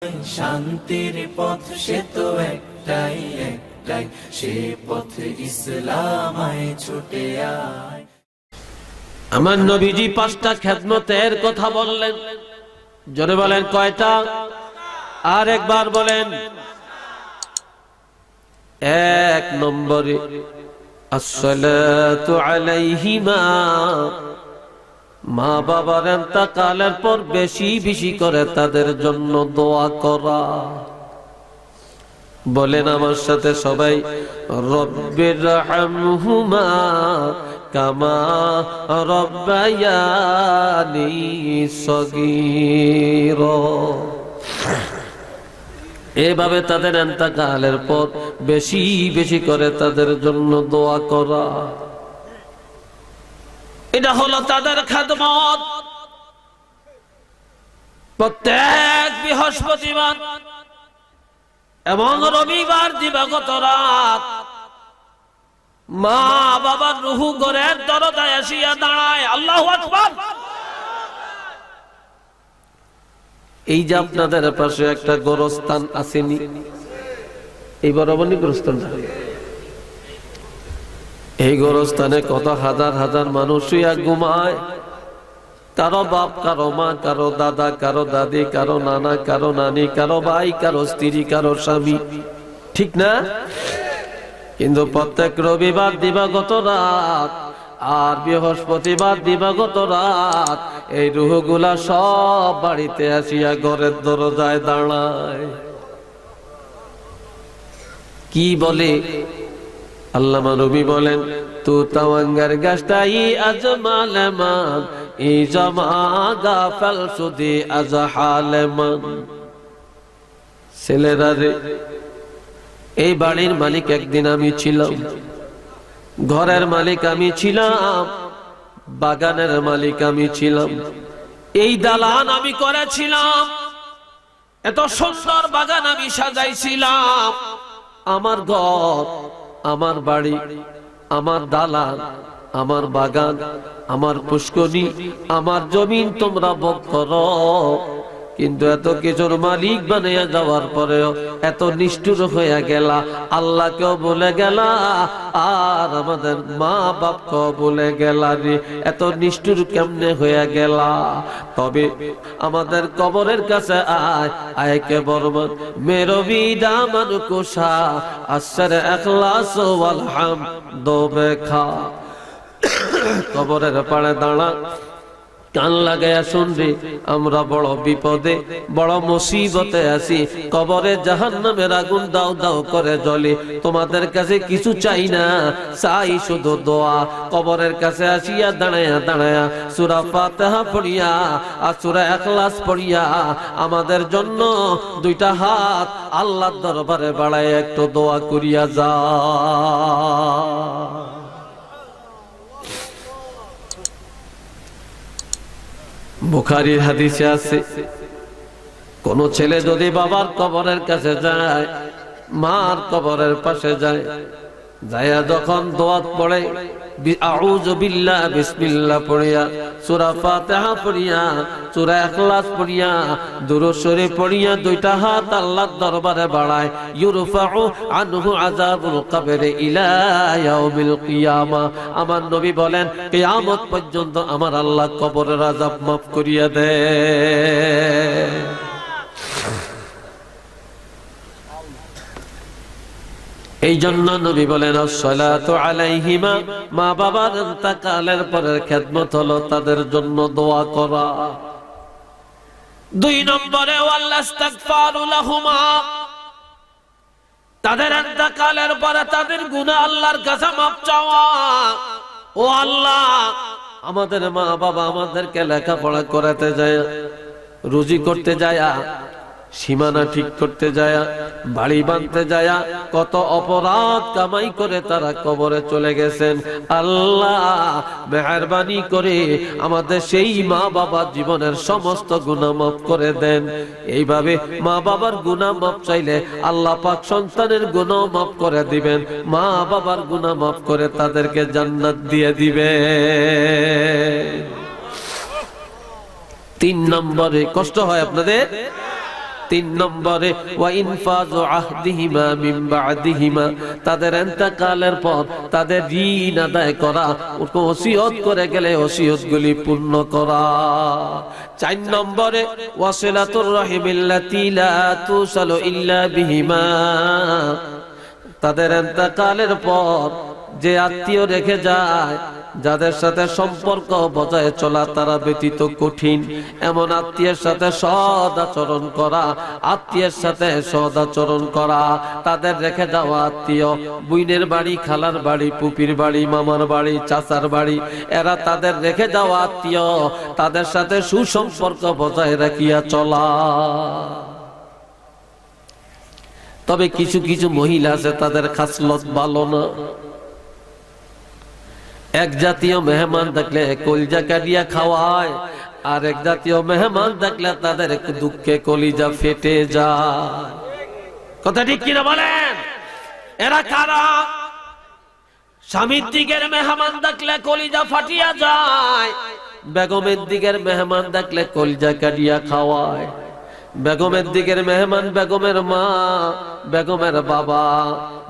শান্তির পথ সে তো একটাই একটাই, সে পথে ইসলামায় ছুটে আয়। আমার নবীজি 5টা খেদমতের কথা বললেন। জোরে বলেন কয়টা? আর একবার বলেন। 1 নম্বরে আসসালাতু আলাইহিমা, মা বাবার ইন্তেকালের পর বেশি বেশি করে তাদের জন্য দোয়া করা। বলেন আমার সাথে সবাই, রব্বিরহামহুমা কামা রব্বায়ানি সগীরা। এভাবে তাদের ইন্তেকালের পর বেশি বেশি করে তাদের জন্য দোয়া করা, এটা হলো তাদের খেদমত। প্রত্যেক বৃহস্পতিবার এবং রবিবার দিবাগত রাত মা বাবার রুহু ঘরের দরজায় আসিয়া দাঁড়ায়। আল্লাহু আকবার। এই যে আপনাদের পাশে একটা গোরস্থান আসেনি, এই বরাবরই গোরস্থান, এই গোরস্থানে কত হাজার হাজার মানুষ শুইয়া ঘুমায়। কারো বাপ, কারো মা, কারো দাদা, কারো দাদি, কারো নানা, কারো নানি, কারো ভাই, কারো স্ত্রী, কারো স্বামী, ঠিক না? কিন্তু প্রত্যেক রবিবার দিবাগত রাত আর বৃহস্পতিবার দিবাগত রাত এই রুহগুলা সব বাড়িতে আসিয়া ঘরের দরজায় দাঁড়ায়। কি বলে? আল্লামা নবী বলেন, তু তাওয়াঙ্গার গাছটাই আজমালেমান ই জমা গাফল সুদি আজহালেমান। ছেলেরা রে, এই বাড়ির মালিক একদিন আমি ছিলাম, ঘরের মালিক আমি ছিলাম, বাগানের মালিক আমি ছিলাম, এই দালান আমি করেছিলাম, এত সুন্দর বাগান আমি সাজাইছিলাম। আমার ঘর, আমার বাড়ি, আমার দালান, আমার বাগান, আমার পুষ্করী, আমার জমিন তোমরা ভোগ করো। কিন্তু এত কিছুর মালিক বানিয়ে যাওয়ার পরেও এত নিষ্ঠুর হয়ে গেলা, আল্লাহকেও বলে গেলা আর আমাদের মা বাপকেও বলে গেলা রে, এত নিষ্ঠুর কেমনে হয়ে গেলা? তবে আমাদের কবরের কাছে আয়, আয়কে বরমান মেরবি দামান কুশা আসর ইখলাস ওয়াল হামদ বেখা। কবরের পাড়ে দাঁড়া, কান লাগাইয়া শুনবি, আমরা বড় বিপদে, বড় মুসিবতে আছি। কবরে জাহান্নামের আগুন দাও দাও করে জ্বলে। তোমাদের কাছে কিছু চাই না, চাই শুধু দোয়া। কবরের কাছে আসিয়া দাঁড়ায়া দাঁড়ায়া সূরা ফাতিহা পড়িয়া আর সূরা ইখলাস পড়িয়া আমাদের জন্য 2টা হাত আল্লাহর দরবারে বাড়ায় একটু দোয়া করিয়া যা। বুখারীর হাদিসে আছে, কোন ছেলে যদি বাবার কবরের কাছে যায়, মার কবরের পাশে যায়, যায়া যখন দোয়া পড়ে, আউযু বিল্লাহ বিসমিল্লাহ পড়িয়া, সূরা ফাতিহা পড়িয়া, সূরা ইখলাস পড়িয়া, দুরূদ শরীফ পড়িয়া 2টা হাত আল্লাহর দরবারে বাড়ায়, ইউরফাউ আনহু আযাবুল কবরি ইলা ইয়াউমিল কিয়ামা। আমার নবী বলেন, কিয়ামত পর্যন্ত আমার আল্লাহ কবরের আযাব মাফ করিয়া দেয়। এই জন্য নবী বলেন, আসসালাতু আলাইহিমা, মা বাবার ইন্তেকালের পরের খেদমত হলো তাদের জন্য দোয়া করা। 2 নম্বরে ওয়াল ইস্তিগফারু লাহুমা, তাদের ইন্তেকালের পরে তাদের গুনাহ আল্লাহর কাছে মাফ চাওয়া। ও আল্লাহ, আমাদের মা বাবা আমাদেরকে লেখাপড়া করাতে যায়, রুজি করতে যায়, সীমানা ঠিক করতে যায়, বাড়ি বাঁধতে যায়, কত অপরাধ কামাই করে তারা কবরে চলে গেছেন। আল্লাহ মেহেরবানি করে আমাদের সেই মা বাবার জীবনের সমস্ত গুনাহ মাফ করে দেন। এইভাবে মা বাবার গুনাহ মাফ চাইলে আল্লাহ পাক সন্তানের গুনাহ মাফ করে দিবেন, মা বাবার গুনাহ মাফ করে তাদেরকে জান্নাত দিয়ে দিবেন। 3 নম্বরে কষ্ট হয় আপনাদের, তিন নম্বরে ওয়া ইনফাযু আহদিহিমা মিন বা'দিহিমা, তাদের ইন্তেকালের পর তাদের ঋণ আদায় করা, ওসিয়ত করে গেলে ওসিয়তগুলি পূর্ণ করা। চার নম্বরে ওয়াসিলাতুর রাহিমিল্লাতী লা তুসালু ইল্লা বিহিমা, তাদের ইন্তেকালের পর যে আত্মীয় রেখে যায়, যাদের সাথে সম্পর্ক বজায় চলা তারা ব্যতীত কঠিন, এমন আত্মীয়ের সাথে সৎ আচরণ করা, আত্মীয়ের সাথে সৎ আচরণ করা। তাদের রেখে যাওয়া আত্মীয়, বুইনের বাড়ি, খালার বাড়ি, পুপির বাড়ি, মামার বাড়ি, চাচার বাড়ি, এরা তাদের রেখে যাওয়া আত্মীয়, তাদের সাথে সুসম্পর্ক বজায় রাখিয়া চলা। তবে কিছু কিছু মহিলা আছে তাদের খাসলত ভালো না। এক জাতীয় মেহমান দেখলে কলিজা কাটিয়া খাওয়ায়, আর এক জাতীয় মেহমান দেখলে তাদের দুঃখে কলিজা ফেটে যায়। কথা ঠিক কিনা বলেন? এরা কারা? স্বামীর দিকের মেহমান দেখলে কলিজা ফাটিয়া যায়, বেগমের দিকের মেহমান দেখলে কলিজা কাটিয়া খাওয়ায়। বেগমের দিকের মেহমান বেগমের মা, বেগমের বাবা,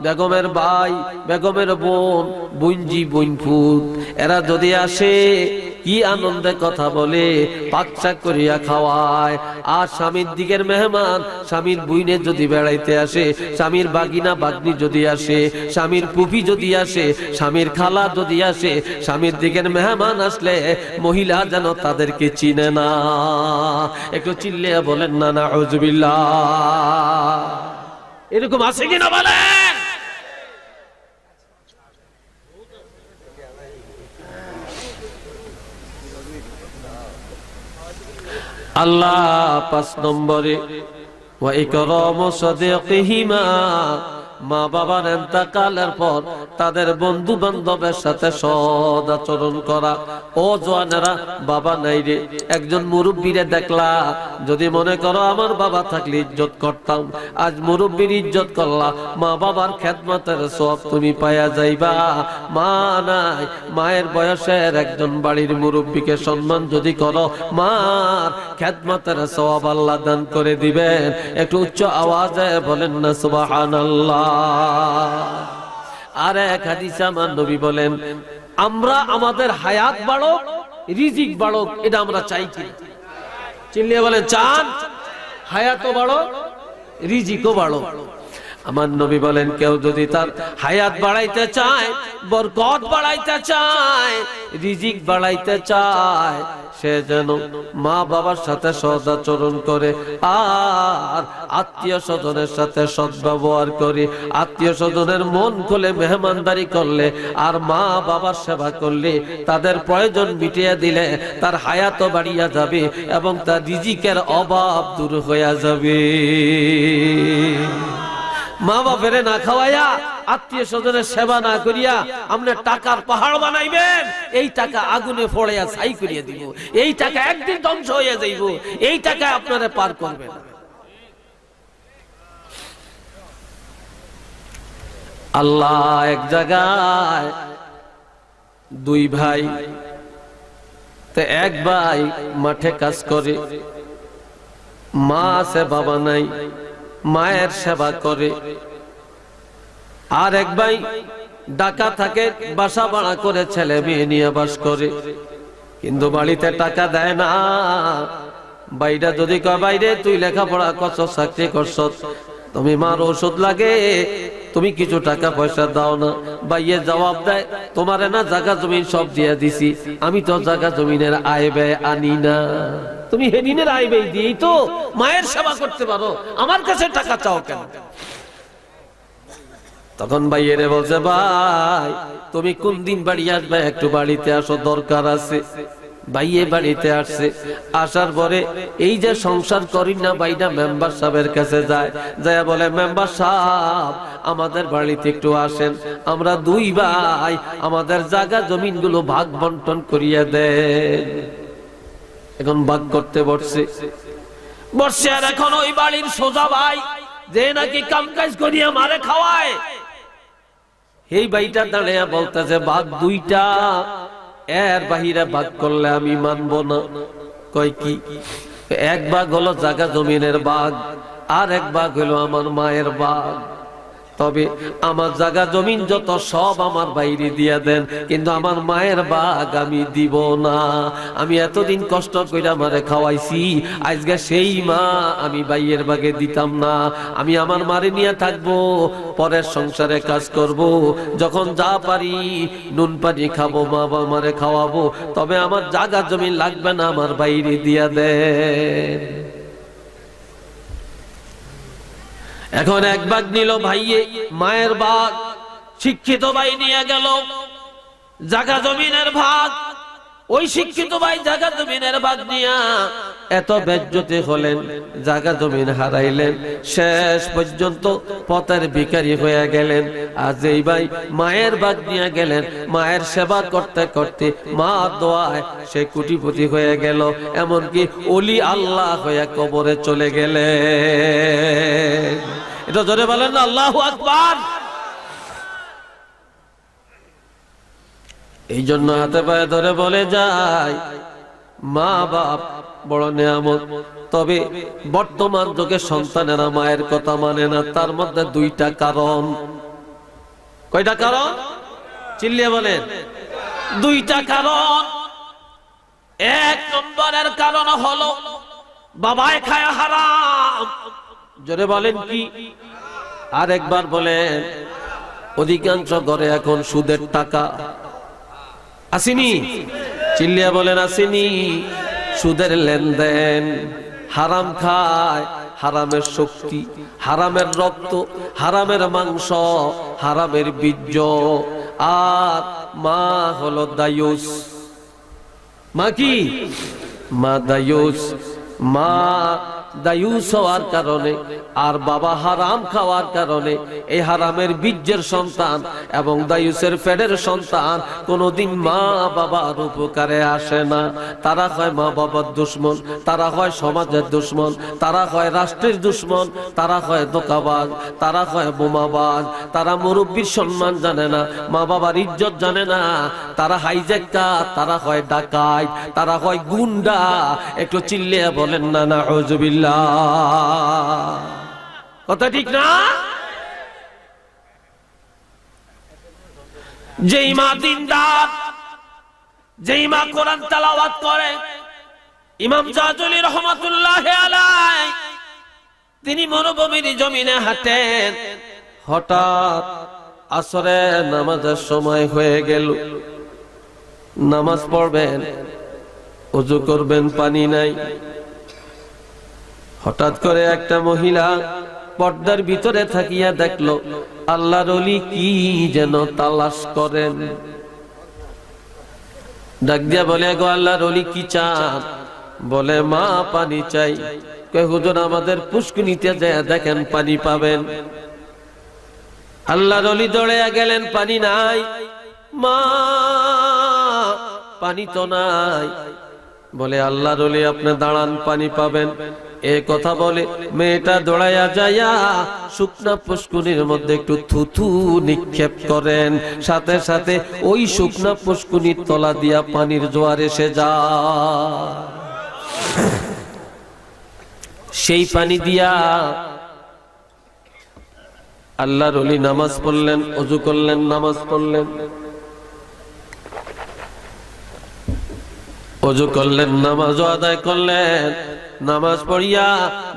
বেগমের ভাই, বেগমের বোন, বুনজি বুনফুত, এরা যদি আসে কি আনন্দে কথা বলে, পাকশাক করিয়া খাওয়ায়। আর স্বামীর দিকের মেহমান, স্বামীর বুইনে যদি বেড়াইতে আসে, স্বামীর বাগিনা বাগনি যদি আসে, স্বামীর পুপি যদি আসে, স্বামীর খালা যদি আসে, স্বামীর দিকের মেহমান আসলে মহিলা যেন তাদেরকে চিনে না। একটু চিল্লিয়া বলেন না নাউযুবিল্লাহ। এরকম আছে কিনা বলেন? আল্লাহ ৫ নম্বরে ওয়া ইকরামু সাদিকিহিমা, মা বাবার ইন্তেকালের পর তাদের বন্ধু বান্ধবের সাথে সৎ আচরণ করা। ও জওয়ানেরা, বাবা নাই রে, একজন মুরব্বীরে দেখলা, যদি মনে করো আমার বাবা থাকলে ইজ্জত করতাম, আজ মুরব্বীর ইজ্জত করলা, মা বাবার খেদমতের সওয়াব তুমি পায়া যাইবা। মা নাই, মায়ের বয়সের একজন বাড়ির মুরব্বীকে সম্মান যদি করো, মার খেদমতের সওয়াব আল্লাহ দান করে দিবেন। একটু উচ্চ আওয়াজে বলেন না সুবহানাল্লাহ। আর এক হাদিসে আমার নবী বলেন, আমরা আমাদের হায়াত বাড়ুক, রিজিক বাড়ুক, এটা আমরা চাই কি? চিল্লিয়ে বলেন, চান? হায়াতও বাড়ুক, রিজিকও বাড়ুক। আমার নবী বলেন, কেউ যদি তার হায়াত বাড়াইতে চায়, বরকত বাড়াইতে চায়, রিজিক বাড়াইতে চায়, সে যেন মা বাবার সাথে সৎ আচরণ করে, আর আত্মীয় স্বজনের সাথে সদ্ব্যবহার করে, আত্মীয় স্বজনের মন খুলে মেহমানদারি করলে, আর মা বাবার সেবা করলে, তাদের প্রয়োজন মিটিয়ে দিলে তার হায়াতও বাড়িয়া যাবে এবং তার রিজিকের অভাব দূর হইয়া যাবে। মা বাপের না খাওয়াইয়া, আত্মীয় স্বজনের সেবা না করিয়া আপনি টাকার পাহাড় বানাইবেন, এই টাকা আগুনে ফোড়াইয়া ছাই করিয়া দিব, এই টাকা একদিন ধ্বংস হইয়া যাইব, এই টাকা আপনারা পার করবেন। আল্লাহ এক জায়গায় দুই ভাই, তো এক ভাই মাঠে কাজ করে, মা আছে বাবা নাই, মায়ের সেবা করে। আর এক ভাই ঢাকা থাকে, বাসা ভাড়া করে ছেলে মেয়ে নিয়ে বাস করে, কিন্তু বাড়িতে টাকা দেয় না। বাইরা যদি কয়, বাইরে তুই লেখাপড়া করছ, চাকরি করছ, তুমি মার ওষুধ লাগে, তুমি কিছু টাকা পয়সা দাও না। বাইয়ে জবাব দেয়, তোমারে না জায়গা জমিন সব দিয়ে দিছি, আমি তো জায়গা জমিনের আয় ব্যয় আনি না, তুমি হেদিনের আয় ব্যয় দিয়েই তো মায়ের সেবা করতে পারো, আমার কাছে টাকা চাও কেন? তখন ভাইয়েরে বলছে, ভাই তুমি কোন দিন বাড়ি আসবে, একটু বাড়িতে আসো, দরকার আছে। ভাইয়ে বাড়িতে আসছে, আসার পরে এই যে সংসার করি না, ভাইটা মেম্বার সাহেবের কাছে যায়, যায় বলে, মেম্বার সাহেব আমাদের বাড়িতে একটু আসেন, আমরা দুই ভাই আমাদের জায়গা জমিন গুলো ভাগ বন্টন করিয়া দেন। এখন ভাগ করতে বসছে, আর এখন ওই বাড়ির সোজা ভাই যে নাকি কাম কাজ করিয়া মারে খাওয়ায়, এই ভাইটা দাঁড়িয়ে বলতেছে, ভাগ দুইটা, এর বাহিরে ভাগ করলে আমি মানব না। কয় কি? এক ভাগ হলো জায়গা জমিনের ভাগ, আর এক ভাগ হলো আমার মায়ের ভাগ। তবে আমার জায়গা জমিন যত সব আমার বাইরে দিয়ে দেন, কিন্তু আমার মায়ের ভাগ আমি দিব না। আমি এতদিন কষ্ট করে আমারে খাওয়াইছি, আজকে সেই মা আমি বাইয়ের ভাগে দিতাম না। আমি আমার মারে নিয়ে থাকবো, পরের সংসারে কাজ করব, যখন যা পারি নুন পানি খাবো, মা বাবা মারে খাওয়াবো, তবে আমার জায়গা জমি লাগবে না, আমার বাইরে দিয়ে দেন। এখন এক ভাগ নিল ভাইয়ে, মায়ের ভাগ, শিক্ষিত ভাই নিয়ে গেল জায়গা জমিনের ভাগ। ওই শিক্ষিত ভাই জায়গা জমিনের ভাগ নিয়া এত বেজ্জতি হলেন, জায়গা জমিন হারাইলেন, শেষ পর্যন্ত পথের ভিখারি হয়ে গেলেন। আজ এই ভাই মায়ের ভাগ নিয়ে গেলেন, মায়ের সেবা করতে করতে মা দোয়ায় সে কোটিপতি হয়ে গেল, এমনকি ওলি আল্লাহ হয়ে কবরে চলে গেলেন। এটা জোরে বলেন না আল্লাহু আকবার। এই জন্য হাতে পায়ে ধরে বলে যায়, মা বাপ বড় নেয়ামত। তবে বর্তমান যুগে সন্তানেরা মায়ের কথা মানে না, তার মধ্যে দুইটা কারণ। কয়টা কারণ? চিল্লিয়ে বলেন। দুইটা কারণ। এক নম্বরের কারণ হলো বাবায় খায় হারাম। জোরে বলেন কি? আর একবার বলেন, অধিকাংশ ঘরে এখন সুদের টাকা আসেনি? চিল্লিয়া বলেন আসেনি? সুদের লেনদেন, হারাম খায়, হারামের শক্তি, হারামের রক্ত, হারামের মাংস, হারামের বীর্য। আর মা হলো দায়ুস। মা কি? মা দায়ুস। মা দায়ুস হওয়ার কারণে আর বাবা হারাম খাওয়ার কারণে এই হারামের বীর্যের সন্তান এবং দায়ুসের ফেডের সন্তান কোনোদিন মা বাবার উপকারে আসে না। তারা হয় মা বাবার দুশ্মন, তারা হয় সমাজের দুশ্মন, তারা হয় রাষ্ট্রের দুশ্মন, তারা হয় ধোঁকাবাজ, তারা হয় বোমাবাজ, তারা মুরব্বীর সম্মান জানে না, মা বাবার ইজ্জত জানে না, তারা হাইজ্যাকার, তারা হয় ডাকাত, তারা হয় গুন্ডা। একটু চিল্লিয়ে বলেন না নাউযুবিল্লাহ। কথা ঠিক না? যেই মা দিনদার, যেই মা কোরআন তেলাওয়াত করে, ইমাম জাজুলি রহমাতুল্লাহি আলাইহি তিনি মরুভূমির জমিনে হাঁটেন। হঠাৎ আসরের নামাজের সময় হয়ে গেল, নামাজ পড়বেন, ওযু করবেন, পানি নাই। হঠাৎ করে একটা মহিলা পর্দার ভিতরে থাকিয়া দেখলো আল্লাহর ওলি কি যেন তালাশ করেন। ডাক দিয়া বলে, গো আল্লাহর ওলি কি চান? বলে, মা পানি চাই। কয়, হুজুর আমাদের পুষ্কুনিতে যায় দেখেন পানি পাবেন। আল্লাহর ওলি দৌড়ে গেলেন, পানি নাই। মা পানি তো নাই। বলে, আল্লাহর ওলি আপনি দাঁড়ান, পানি পাবেন। এ কথা বলে মেয়েটা দৌড়াইয়া যাইয়া শুকনা পুষ্কুনির মধ্যে একটু থুথু নিক্ষেপ করেন, সাথে সাথে ওই শুকনা পুষ্কুনির তলা দিয়া পানির জোয়ার এসে যায়। সেই পানি দিয়া আল্লাহর ওলি নামাজ পড়লেন, ওযু করলেন, নামাজ পড়লেন, ওযু করলেন, নামাজ আদায় করলেন। নামাজ পড়িয়া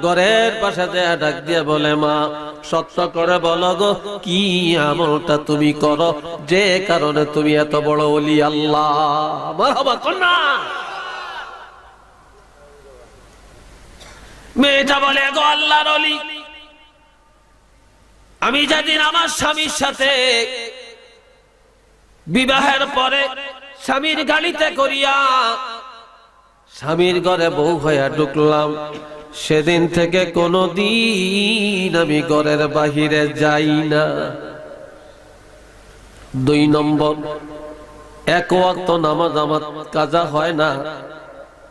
ঘরের পাশে যায় ডাক দিয়ে বলে, মা সত্য করে বলো গো, কি আমলটা তুমি করো যে কারণে তুমি এত বড় ওলি আল্লাহ? মারহাবা কন্যা। মেয়েটা বলে, গো আল্লাহর ওলি, আমি যেদিন আমার স্বামীর সাথে বিবাহের পরে স্বামীর গাড়িতে করিয়া স্বামীর ঘরে বউ হইয়া ঢুকলাম, সেদিন থেকে কোনদিন আমি ঘরের বাহিরে যাই না। 2 নম্বর, এক ওয়াক্ত নামাজ আমার কাজা হয় না।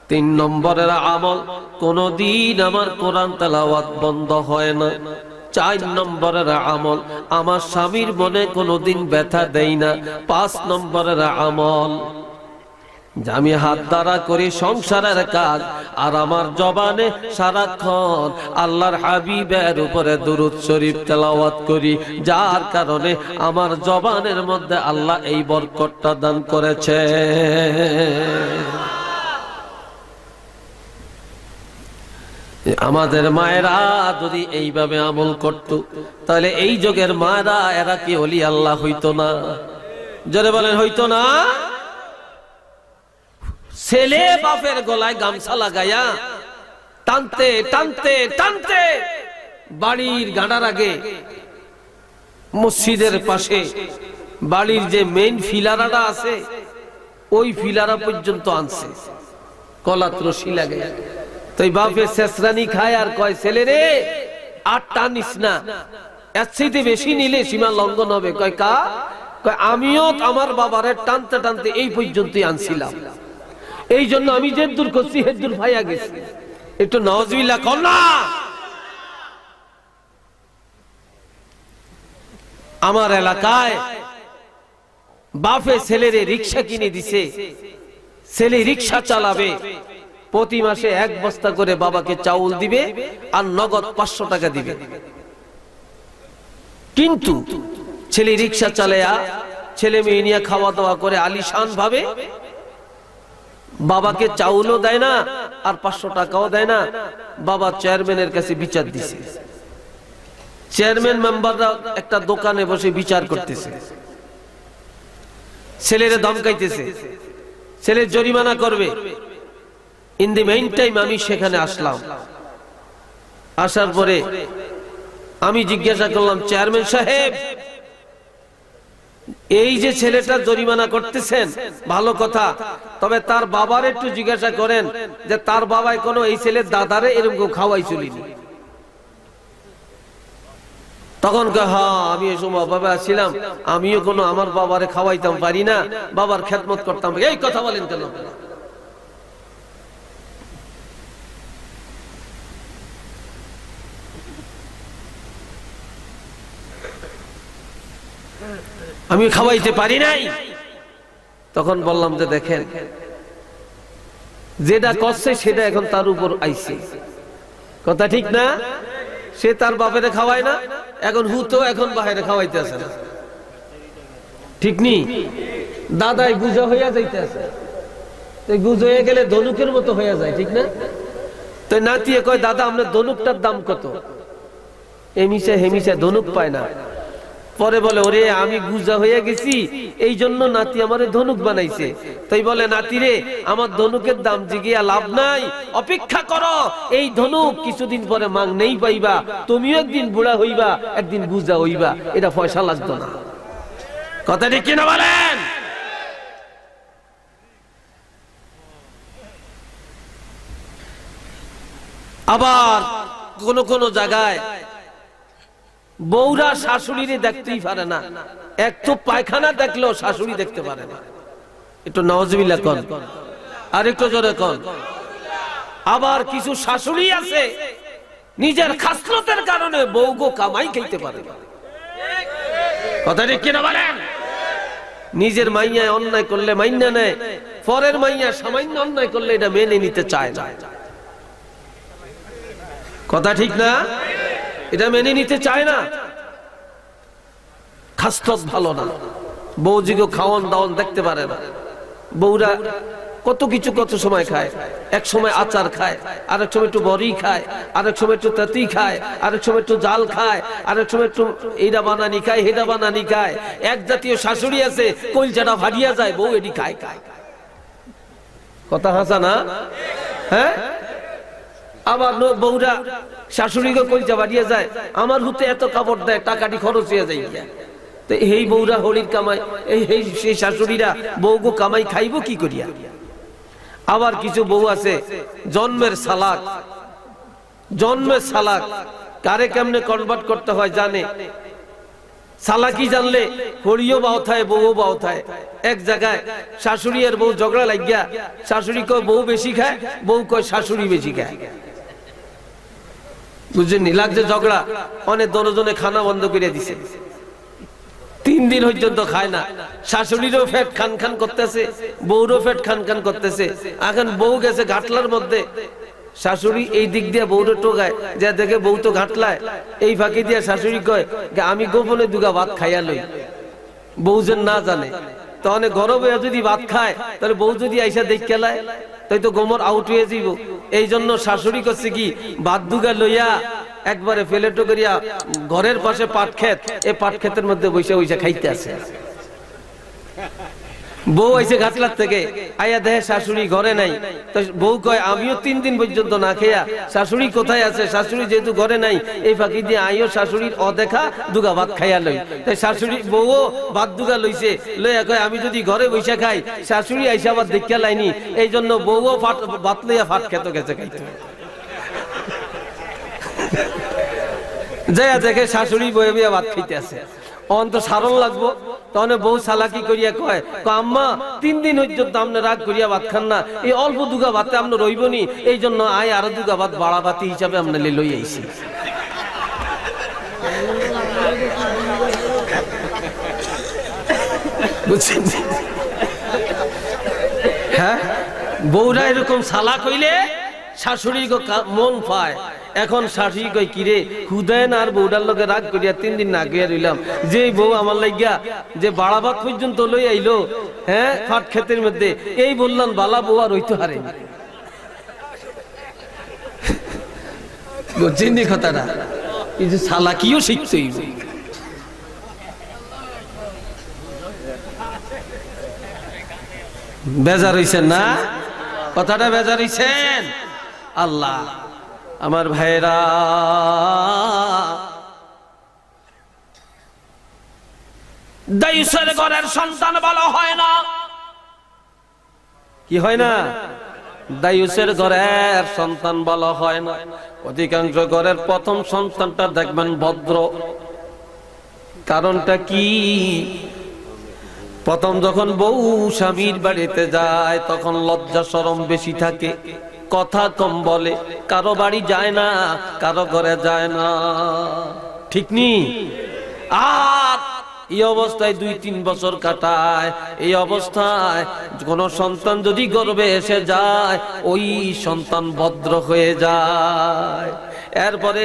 3 নম্বরের আমল, কোনদিন আমার কোরআন তেলাওয়াত বন্ধ হয় না। 4 নম্বরের আমল, আমার স্বামীর মনে কোনদিন ব্যথা দেই না। 5 নম্বরের আমল, যে আমি হাত দ্বারা করি সংসারের কাজ আর আমার জবানে সারাক্ষণ আল্লাহর হাবিবের উপরে দুরূদ শরীফ তেলাওয়াত করি, যার কারণে আমার জবানের মধ্যে আল্লাহ এই বরকতটা দান করেছে। আমাদের মায়েরা যদি এইভাবে আমল করত, তাহলে এই যুগের মায়েরা এরা কি ওলি আল্লাহ হইতো না? জোরে বলেন, হইতো না? ছেলে বাপের গলায় গামছা লাগাইয়া টানতে টানতে টানতে বাড়ির গাড়ার আগে মসজিদের পাশে বাড়ির যে মেইন ফিলারাটা আছে ওই ফিলারা পর্যন্ত আনছে কলাত রশি লাগে। তো এই বাপে শেষরানি খায় আর কয়, ছেলে রে আর টানিস না, এর চাইতে বেশি নিলে সীমা লঙ্ঘন হবে। কয় কা? কয় আমিও আমার বাবারে টানতে টানতে এই পর্যন্তই আনছিলাম, এই জন্য আমি যে দূর করছি হে দূর ভাইয়া গেছি। একটু নাউজুবিল্লাহ কর না। আমার এলাকায় বাপে ছেলেরে রিক্সা কিনে দিছে, ছেলে রিক্সা চালাবে, প্রতি মাসে 1 বস্তা করে বাবাকে চাউল দিবে আর নগদ 500 টাকা দিবে। কিন্তু ছেলে রিক্সা চালায়া ছেলে মেয়ে নিয়ে খাওয়া দাওয়া করে আলিশান ভাবে, বাবাকে চাউলও দেয় না আর 500 টাকাও দেয় না। বাবা চেয়ারম্যানের কাছে বিচার দিছে, চেয়ারম্যান মেম্বাররা একটা দোকানে বসে বিচার করতেছে, ছেলেরে ধমকাইতেছে, ছেলে জরিমানা করবে। ইন দি মেইন টাইম আমি সেখানে আসলাম, আসার পরে আমি জিজ্ঞাসা করলাম, চেয়ারম্যান সাহেব এই যে ছেলেটা জরিমানা করতেছেন ভালো কথা, তবে তার বাবার একটু জিজ্ঞাসা করেন যে তার বাবাই কোনো এই ছেলের দাদারে এরকম খাওয়াই চলিনি। তখন হ্যাঁ আমি এসব অভাবে আসছিলাম, আমিও কোনো আমার বাবারে খাওয়াইতাম পারি না, বাবার খেদমত করতাম। এই কথা বলেন কেন? আমি খাওয়াইতে পারি নাই। তখন বললাম যে দেখেন, যেটা করছে সেটা এখন তার উপর আইছে, কথা ঠিক না? সে তার বাপেরে খাওয়ায় না, এখন হুতো এখন বাহিরে খাওয়াইতে আছে না, ঠিক নি? দাদাই গুজা হইয়া যাইতে আছে, গুজ হয়ে গেলে ধনুকের মতো হইয়া যায়, ঠিক না? তো নাতিয়ে কয়, দাদা আপনার ধনুকটার দাম কত? এমিশা হেমিশা ধনুক পায় না। পরে বলে, ওরে আমি গুজা হয়ে গেছি এই জন্য নাতি আমারে ধনুক বানাইছে। তাই বলে, নাতি রে আমার ধনুকের দাম জিগিয়া লাভ নাই, অপেক্ষা করো, এই ধনুক কিছুদিন পরে মাং নেই পাইবা, তুমিও একদিন বুড়া হইবা, একদিন গুজা হইবা, এটা পয়সা লাগতো না। কথা ঠিক কিনা বলেন? আবার কোন কোন জায়গায় বউরা শাশুড়িরে দেখতেই পারে না, একটু পায়খানা দেখলেও শাশুড়ি দেখতে পারে না। একটু নাউজুবিল্লাহ কোন, আর একটু জোরে কোন। আবার কিছু শাশুড়ি আছে নিজের খাসলতের কারণে বউগো কামাই খাইতে পারে না। কথা ঠিক কিনা বলেন? নিজের মাইয়ায় অন্যায় করলে মাইনা নেয়, পরের মাইয়া সামান্য অন্যায় করলে এটা মেনে নিতে চায় না। কথা ঠিক না? এটা মেনে নিতে চায় না, খাসলত ভালো না, বউজিকে খাওয়ান দাওয়ান দেখতে পারে না। বউরা কত কিছু কত সময় খায়, এক সময় আচার খায়, আরেক সময় একটু বড়ি খায়, আরেক সময় একটু তেঁতুল খায়, আরেক সময় একটু জাল খায়, আরেক সময় একটু এইটা বানানি খায়, হেটা বানানি খায়। এক জাতীয় শাশুড়ি আছে কলজাটা ভারিয়া যায়, বউ এটি খায় খায়। কথা হাসা না? হ্যাঁ। আবার বউরা শাশুড়িকে কলজা বাড়িয়ে যায়, আমার হুতে এত কাপড় দেয়, টাকাটি খরচ হয়ে যায়। তো এই বউরা হলির কামাই, এই সেই শাশুড়িরা বউগো কামাই খাইব কি করিয়া? আবার কিছু বউ আছে জন্মের সালাক, জন্মের সালাক কারে কেমনে কনভার্ট করতে হয় জানে। সালাকি জানলে হরিও বাও থায়, বউও বাও থায়। এক জায়গায় শাশুড়ি আর বউ ঝগড়া লাগিয়া, শাশুড়ি কয় বউ বেশি খায়, বউ কয় শাশুড়ি বেশি খায়। বুঝলেন? লাগছে ঝগড়া, অনেক দনজনে খানা বন্ধ করে দিছে। 3 দিন পর্যন্ত খায় না। শাশুড়িরও ফেট খান খান করতেছে, বউরও ফেট খান খান করতেছে। এখন বউ গেছে ঘাটলার মধ্যে, শাশুড়ি এই দিক দিয়ে বউরে টোকায়, যা দেখে বউ তো ঘাটলায়, এই ফাঁকি দিয়ে শাশুড়ি কয় আমি গোপনে 2 ভাত খাইয়া লই, বউ যেন না জানে। তখন গরবে যদি ভাত খায় তাহলে বউ যদি আইসা দেখ খেলায় তাই তো গোমর আউট হয়ে যাইব। এই জন্য শাশুড়ি করছে কি ভাত 2 লইয়া একবারে ফেলেটো করিয়া ঘরের পাশে পাট ক্ষেত, এই পাট ক্ষেতের মধ্যে বসে বসে খাইতে আছে। বউ আইসে ঘাটলার থেকে আইয়া দেখে শাশুড়ি ঘরে নাই, তো বউ কয় আমিও 3 দিন পর্যন্ত না খেয়া শাশুড়ি কোথায় আছে, শাশুড়ি যেহেতু ঘরে নাই এই ফাঁকি দিয়ে আইও শাশুড়ির অদেখা 2 ভাত খাইয়া লই। তাই শাশুড়ি বউও ভাত 2 লইছে, লইয়া কয় আমি যদি ঘরে বসে খাই শাশুড়ি আইসা আবার দেখিয়া লাইনি, এই জন্য বউও ভাত লইয়া ভাত খেত গেছে খাইতে। যাইয়া দেখে শাশুড়ি বয়ে বইয়া ভাত খাইতে আছে, অন্ত সারণ লাগবো। তখন বউ চালাকি করিয়া কয় আম্মা 3 দিন পর্যন্ত আপনি রাগ করিয়া ভাত খান না, এই অল্প 2 ভাতে আপনি রইব নি, এই জন্য আয় আরো 2 ভাত বাড়া বাতি হিসাবে আপনি লই আইছি। বুঝছেন? হ্যাঁ, বউরা এরকম চালাক হইলে শাশুড়ি মন পায়। এখন শাশুড়ি কই কিরে হুদায়ন আর বউডার লগে রাগ করিয়া 3 দিন না গিয়া রইলাম, যে বউ আমার লাগিয়া যে বাড়া ভাত পর্যন্ত লই আইলো, হ্যাঁ পাট ক্ষেতের মধ্যে, এই বললাম বালা বউ আর হইতে হারে। বুঝছেন নি কথাটা? এই যে চালাকিও শিখতে হইব। বেজার হইছেন না? কথাটা বেজার হইছেন? আল্লাহ আমার ভাইরা, দায়ুসের ঘরের সন্তান ভালো হয় না। কি হয় না? দায়ুসের ঘরের সন্তান ভালো হয় না। অধিকাংশ ঘরের প্রথম সন্তানটা দেখবেন ভদ্র। কারণটা কি? প্রথম যখন বউ স্বামীর বাড়িতে যায় তখন লজ্জা শরম বেশি থাকে, কথা কম বলে, কারো বাড়ি যায় না, কারো ঘরে যায় না, ঠিক নি? আর এই অবস্থায় 2-3 বছর কাটায়। এই অবস্থায় কোন সন্তান যদি গর্ভে এসে যায় ওই সন্তান ভদ্র হয়ে যায়। এরপরে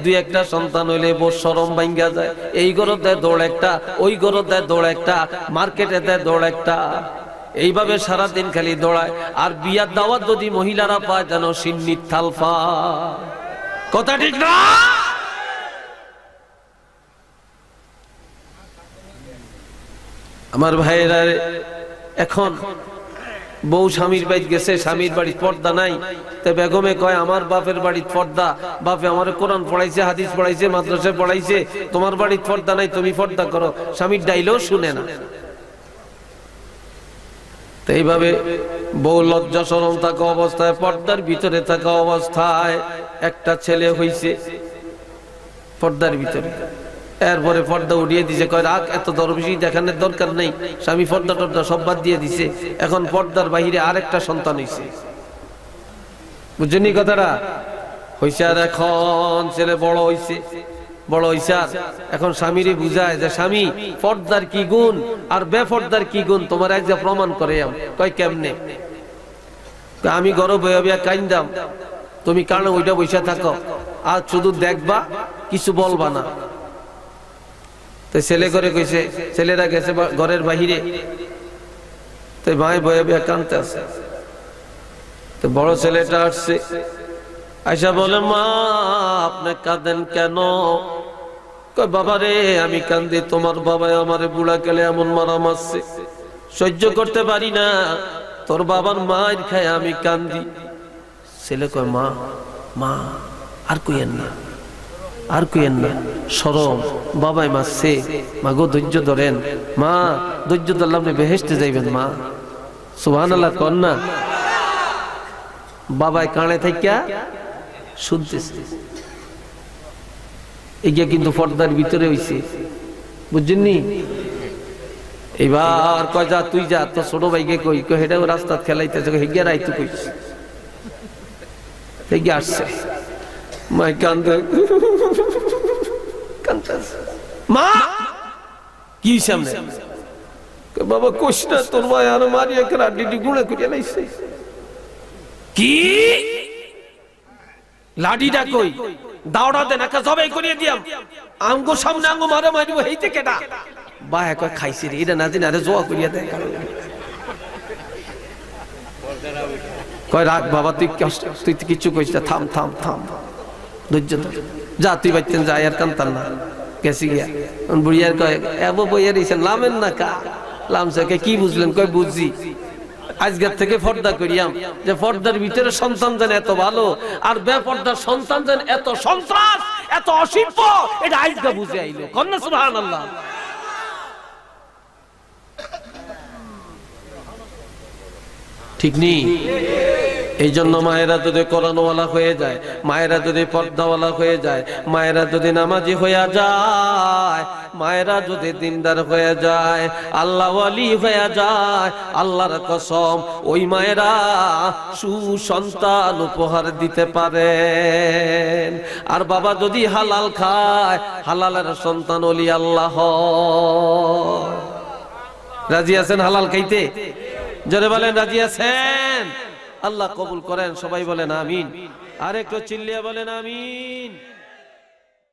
2-1টা সন্তান হইলে বড় শরম ভাঙ্গা যায়। এই গরু দেয় দৌড় একটা, ওই গরু দেয় দৌড় একটা, মার্কেটে দেয় দৌড় একটা, এইভাবে সারাদিন খালি দৌড়ায়। আর বিয়ার দাওয়াত যদি মহিলারা পায় যেন সিন্নির থাল পায়। কথা ঠিক না? আমার ভাইয়েরা, এখন বউ স্বামীর বাড়ি গেছে, স্বামীর বাড়ি পর্দা নাই, তো বেগমে কয় আমার বাপের বাড়ি পর্দা, বাপে আমার কোরআন পড়াইছে, হাদিস পড়াইছে, মাদ্রাসা পড়াইছে, তোমার বাড়ি পর্দা নাই, তুমি পর্দা করো। স্বামীর ডাইলেও শুনে না। তো এইভাবে বউ লজ্জা শরম থাকা অবস্থায়, পর্দার ভিতরে থাকা অবস্থায় একটা ছেলে হইছে পর্দার ভিতরে। এরপরে পর্দা উঠিয়ে দিছে, কয় রাখ, এত দরবেশি দেখানোর দরকার নেই। স্বামী পর্দা টর্দা সব বাদ দিয়ে দিছে। এখন পর্দার বাহিরে আরেকটা সন্তান হইছে। বুঝছেন কথাটা? হইছে। আর এখন ছেলে বড় হইছে, বড় হইছে। এখন স্বামীরে বুঝায় যে স্বামী পর্দার কি গুণ আর বেপর্দার কি গুণ তোমার এক যা প্রমাণ করে। কয় কেমনে? আমি ঘরে বইয়া বইয়া কাইন্দাম, তুমি কারণ ওইটা বইসা থাকো আর শুধু দেখবা, কিছু বলবা না। তো ছেলে করে কইছে, ছেলেরা গেছে ঘরের বাহিরে, তো ভাই বয়ে বয়ে কানতে আছে। তো বড় ছেলেটা আসছে, আইসা বলে মা আপনি কাঁদেন কেন? কই বাবা রে আমি কান্দি, তোমার বাবা আমারে বুড়া কালে এমন মারা মারছে, সহ্য করতে পারি না, তোর বাবার মার খায় আমি কান্দি। ছেলে কয় মা মা আর কইেন না, আর কইেন না, শরম, বাবাই মারছে, মা গো ধৈর্য ধরেন, মা ধৈর্য ধরলে আপনি বেহেশতে যাইবেন মা। সুবহানাল্লাহ কর না। বাবাই কানে থাইকা শুনতেছে। এগিয়ে কিন্তু পর্দার ভিতরে হইছে, বুঝছেননি? এবার কয় যা তুই যা, তো ছোট ভাইকে কই, কই হেটাও রাস্তা খেলাইতেছে, হেগিয়া রাইতে কইছে, হেগিয়ে আসছে। মাই কান্দে, কান্দতেছে, মা কি সামনে বাবা কোশ না তোর ভাই আর মারিয়া করে ডিডি গুঁড়ে করে লাইছে কি লাডিটা কই দাওড়া দেন একটা জবাই করিয়ে দিয়াম আঙ্গো সামনে আঙ্গো মারা মারিব হেইতে কেডা বা কয় খাইছি রে এটা না দিন আরে জোয়া করিয়া দেয় কয় রাখ বাবা তুই কষ্ট তুই কিছু কইস না থাম থাম থাম ধৈর্য ধর যা তুই বাইতেন যা আর কান্তার না গেছি গিয়া বুড়িয়ার কয় এবো বইয়া দিয়েছেন লামেন না কা লামছে কি বুঝলেন কয় বুঝছি আজকের থেকে পর্দা করিয়াম যে পর্দার ভিতরে সন্তান যেন এত ভালো আর বেপর্দার সন্তান যেন এত সন্ত্রাস এত অসিদ্ধ এটা আজকে বুঝে আইলো কন্যা সুবহানাল্লাহ ঠিক নেই এই জন্য মায়েরা যদি কোরআনওয়ালা হয়ে যায় মায়েরা যদি পর্দাওয়ালা হয়ে যায় মায়েরা যদি নামাজি হয়ে যায় মায়েরা যদি দিনদার হয়ে যায় আল্লাহ ওয়ালি হয়ে যায় আল্লাহর কসম ওই মায়েরা সুসন্তান উপহার দিতে পারেন আর বাবা যদি হালাল খায় হালালের সন্তান ওলি আল্লাহ রাজি আছেন হালাল খাইতে জোরে বলেন রাজি আছেন আল্লাহ কবুল করেন সবাই বলেন আমিন আর একটু চিল্লিয়ে বলেন আমিন।